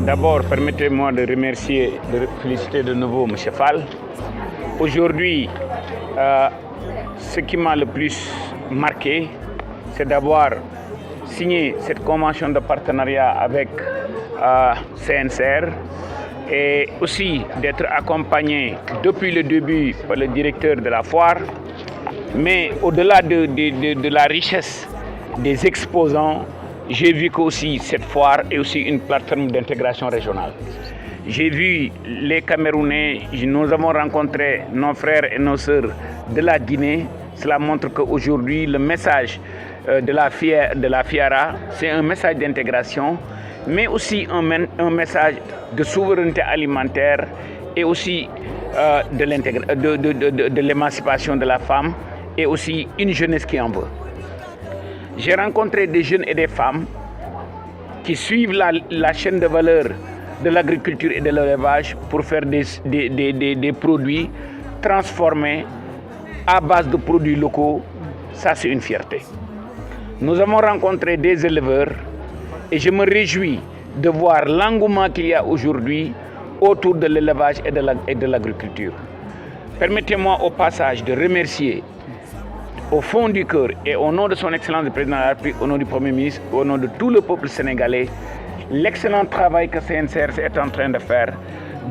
D'abord, permettez-moi de remercier, de féliciter de nouveau M. Fall. Aujourd'hui, ce qui m'a le plus marqué, c'est d'avoir signé cette convention de partenariat avec CNCR et aussi d'être accompagné depuis le début par le directeur de la foire. Mais au-delà de la richesse des exposants, j'ai vu qu'aussi cette foire est aussi une plateforme d'intégration régionale. J'ai vu les Camerounais, nous avons rencontré nos frères et nos sœurs de la Guinée. Cela montre qu'aujourd'hui, le message de la FIARA, c'est un message d'intégration, mais aussi un message de souveraineté alimentaire et aussi de l'émancipation de la femme et aussi une jeunesse qui en veut. J'ai rencontré des jeunes et des femmes qui suivent la chaîne de valeur de l'agriculture et de l'élevage pour faire des produits transformés à base de produits locaux. Ça, c'est une fierté. Nous avons rencontré des éleveurs et je me réjouis de voir l'engouement qu'il y a aujourd'hui autour de l'élevage et de l'agriculture. Permettez-moi au passage de remercier au fond du cœur et au nom de son Excellence le Président de la République, au nom du Premier ministre, au nom de tout le peuple sénégalais, l'excellent travail que CNCR est en train de faire.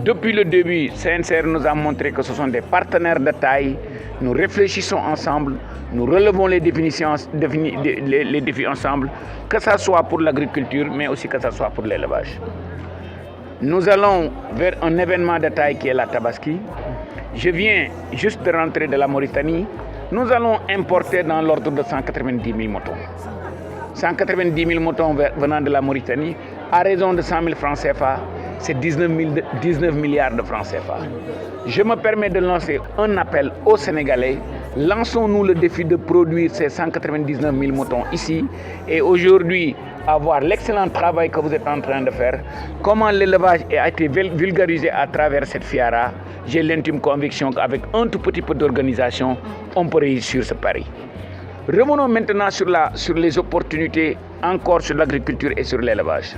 Depuis le début, CNCR nous a montré que ce sont des partenaires de taille. Nous réfléchissons ensemble, nous relevons les défis ensemble, que ce soit pour l'agriculture, mais aussi que ce soit pour l'élevage. Nous allons vers un événement de taille qui est la Tabaski. Je viens juste de rentrer de la Mauritanie. Nous allons importer dans l'ordre de 190 000 moutons. 190 000 moutons venant de la Mauritanie, à raison de 100 000 francs CFA, c'est 19 milliards de francs CFA. Je me permets de lancer un appel aux Sénégalais. Lançons-nous le défi de produire ces 199 000 moutons ici et aujourd'hui avoir l'excellent travail que vous êtes en train de faire. Comment l'élevage a été vulgarisé à travers cette FIARA, j'ai l'intime conviction qu'avec un tout petit peu d'organisation, on peut réussir ce pari. Revenons maintenant sur les opportunités encore sur l'agriculture et sur l'élevage.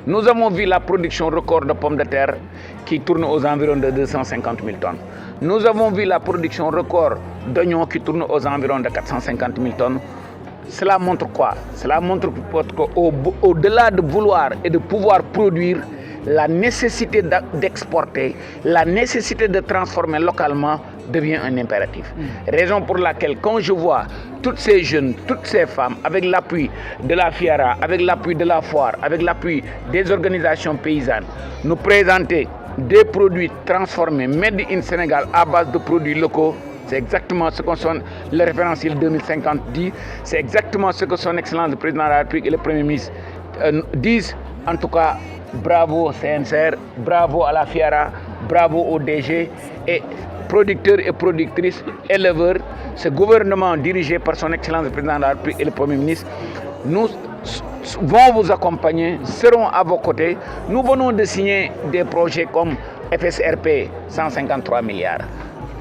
Nous avons vu la production record de pommes de terre qui tourne aux environs de 250 000 tonnes. Nous avons vu la production record d'oignons qui tourne aux environs de 450 000 tonnes. Cela montre quoi? Cela montre qu'au-delà de vouloir et de pouvoir produire, la nécessité d'exporter, la nécessité de transformer localement devient un impératif. Raison pour laquelle quand je vois toutes ces jeunes, toutes ces femmes, avec l'appui de la FIARA, avec l'appui de la foire, avec l'appui des organisations paysannes, nous présenter des produits transformés, made in Sénégal à base de produits locaux, c'est exactement ce que le référentiel 2050 dit, c'est exactement ce que son Excellence le Président de la République et le Premier ministre disent. En tout cas, bravo CNCR, bravo à la FIARA, bravo au DG et producteurs et productrices, éleveurs. Ce gouvernement dirigé par son Excellence le Président de la République et le Premier ministre, nous vont vous accompagner, seront à vos côtés. Nous venons de signer des projets comme FSRP, 153 milliards,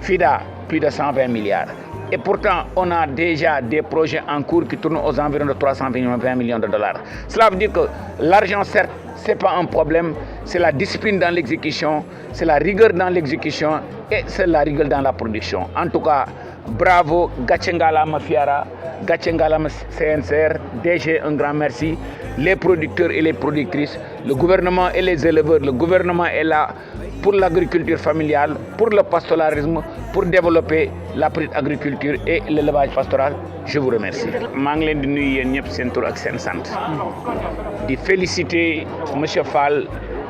FIDA, plus de 120 milliards. Et pourtant, on a déjà des projets en cours qui tournent aux environs de 320 millions de dollars. Cela veut dire que l'argent, certes, ce n'est pas un problème, c'est la discipline dans l'exécution, c'est la rigueur dans l'exécution et c'est la rigueur dans la production. En tout cas, bravo, Gatchengalama FIARA, Gatchengalama CNCR, DG, un grand merci, les producteurs et les productrices, le gouvernement et les éleveurs, le gouvernement est là pour l'agriculture familiale, pour le pastoralisme, pour développer la petite agriculture et l'élevage pastoral. Je vous remercie. Je di féliciter monsieur Fall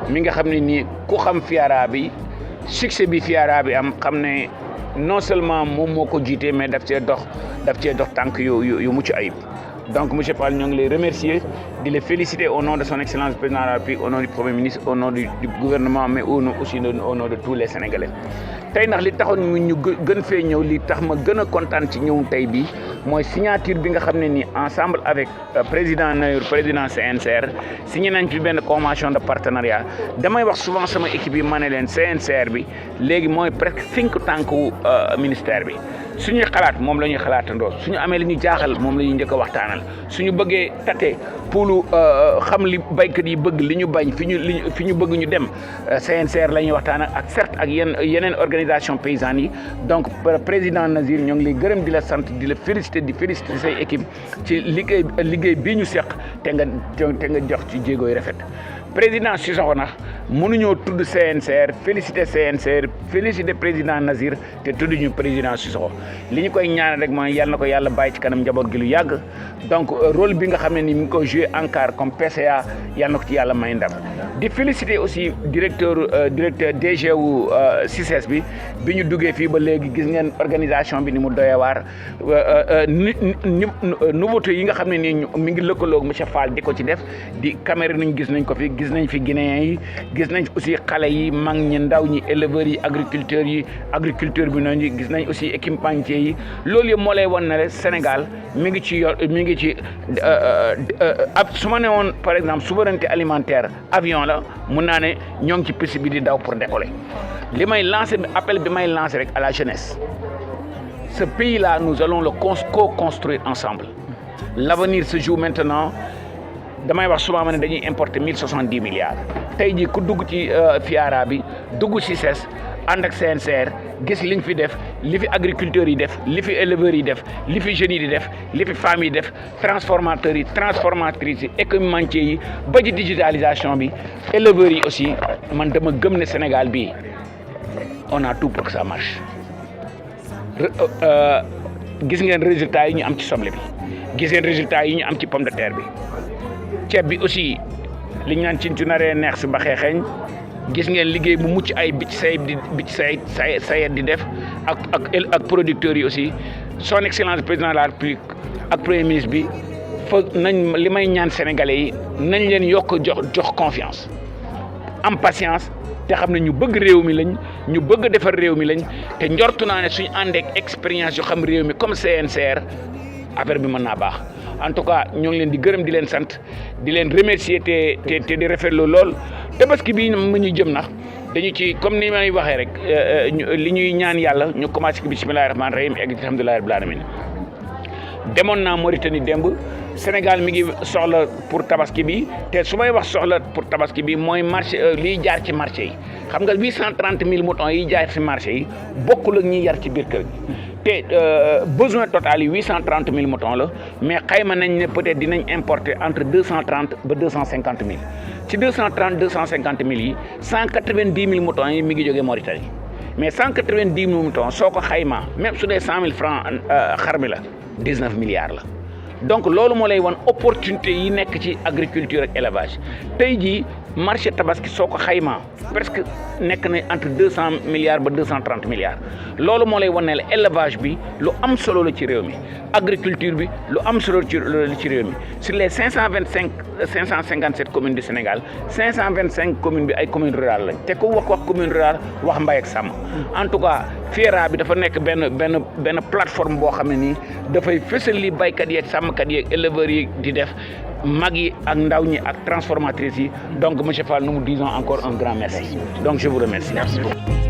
mi nga xam ne nii ku xam FIARA bi succès bi FIARA bi am xam ne non seulement moom moo ko jiite mais daf cee dox tànk yu mucc ayib donc monsieur Fall ñoo ngi lay remercier di la féliciter au nom de son excellence président de la République, au nom du premier ministre, au nom du gouvernement, mais aussi au nom de tous les Sénégalais. tey ndax li taxoon ñu gën fee ñëw li tax ma gën a kontaan ci ñëw tey bi mooy signature bi nga xam ne ni ensemble avec président Nayour président CNCR signé nañ fi benn convention de partenariat. damay wax souvent sama équipe yi ma ne leen CNCR bi léegi mooy presque think tank wu ministère bi suñuy xalaat moom la ñuy xalaatandoo suñu amee li ñu jaaxal moom la ñuy njëkk a waxtaanal suñu bëggee tate pour xam li baykat yi bëgg li ñu bañ fi ñu bëgg ñu dem CNCR la ñuy waxtaan ak certes ak yeneen organisation paysannes yi. donc président Nazir ñoo ngi lay gërëm di la sant di la féliciter di féliciter say équipe ci liggéey bii ñu seq te nga jox ci jéego yu rafet. président Cissokho nag mënuñoo tudd CNCR féliciter CNCR féliciter président Nazir te tudduñu président Cissokho li ñu koy ñaan rek mooy yàlla na ko yàlla bàyyi ci kanam njaboot gi lu yàgg donc rôle bi nga xam ne ni mi ngi ko joué ANCAR comme PCA yàlla na ko ci yàlla may ndam. di féliciter aussi directeur DG wu CICES bi ñu duggee fii ba léegi gis ngeen organisation bi ni mu doyee waar nouveauté yi nga xam ne nii mi ngi lëkkaloog monsieur Fall di ko ci def di Cameroun nañ gis nañ ko fi gis nañ fi Guinéens yi gis nañ aussi xale yi mag ñi ndaw ñi éleveurs yi agriculteur bi noonu gis nañ aussi équipementiers yi loolu yëpp moo lay wan ne Sénégal mi ngi ci su ma ne woon par exemple souveraineté alimentaire avion la mun naa ne ñoo ngi ci piste bi di daw pour décoller li may lancer appel bi may lancer rek à la jeunesse ce pays là nous allons le co-construire ensemble l'avenir se joue maintenant. damay wax souvent ma ne dañuy importer 1070 milliards tey jii ku dugg ci FIARA bi dugg ci CICES ànd ak CNCR gis liñ fi def li fi agriculteurs yi def li fi éleveurs yi def li fi jeunes yi di def li fi femmes yi def transformateurs yi transformatrices yi équipementiers yi ba ci digitalisation bi éleveurs yi aussi man dama gëm ne Sénégal bii on a tout pour que ça marche gis ngeen résultats yi ñu am ci soble bi gis ngeen résultats yi ñu am ci pomme de terre bi. ceeb bi aussi li ñu naan ci naree neex si ba xeexeeñ gis ngeen liggéey bu mucc ay bi ci sayet di def ak producteurs yi aussi son excellence président de la République ak premier ministre bi fa nañ li may ñaan sénégalais yi nañ leen yokk jox confiance am patience te xam ne ñu bëgg réew mi lañ ñu bëgg defar réew mi lañ te njortu naa ne suñu àndeek expérience yu xam réew mi comme CNCR affaire bi mën naa baax. en tout cas ñoo ngi leen di gërëm di leen sant di leen remercier te di rafetlu lool tabaski bii mu ñu jëm nax dañu ci comme ni may waxee rek li ñuy ñaan yàlla ñu commencé ci bismillahi rahmaani rahim egg ci alhamdulillahi rabbil alamin demoon naa Mauritanie démb Sénégal mi ngi soxla pour tabaski bi te su may wax soxla pour tabaski bi mooy marché liy jaar ci marché yi xam nga 830 000 moutons yi jaar ci marché yi bokkul ak ñiy yar ci biir kër gi te besoin total yi 830 000 moutons la mais xayma nañ ne peut-être dinañ importer entre 230 ba 250 000 ci 230 250 000 yi 190 000 moutons yi mi ngi jógee Mauritanie mais 190 000 moutons soo ko xaymaa même su dee 100 000 francs xar mi la 19 milliards la. donc loolu moo lay wan opportunité yi nekk ci agriculture ak élevage tey jii marché tabaski soo ko xaymaa presque nekk na entre 200 milliards ba 230 milliards loolu moo lay wan ne la élevage bi lu am solo la ci réew mi agriculture bi lu am solo ci réew mi sur les 557 communes du Sénégal 525 communes bi ay communes rurales lañ te ku wax commune rurale wax mbay ak sàmm en tout cas FIARA bi dafa nekk benn plateforme boo xam ne nii dafay fësal li baykat yi ak sàmmkat yi ak éleveurs yi di def mag yi ak ndaw ñi ak transformatrices yi donc monsieur Fall nous vous disons encore un grand merci donc je vous remercie. Merci beaucoup.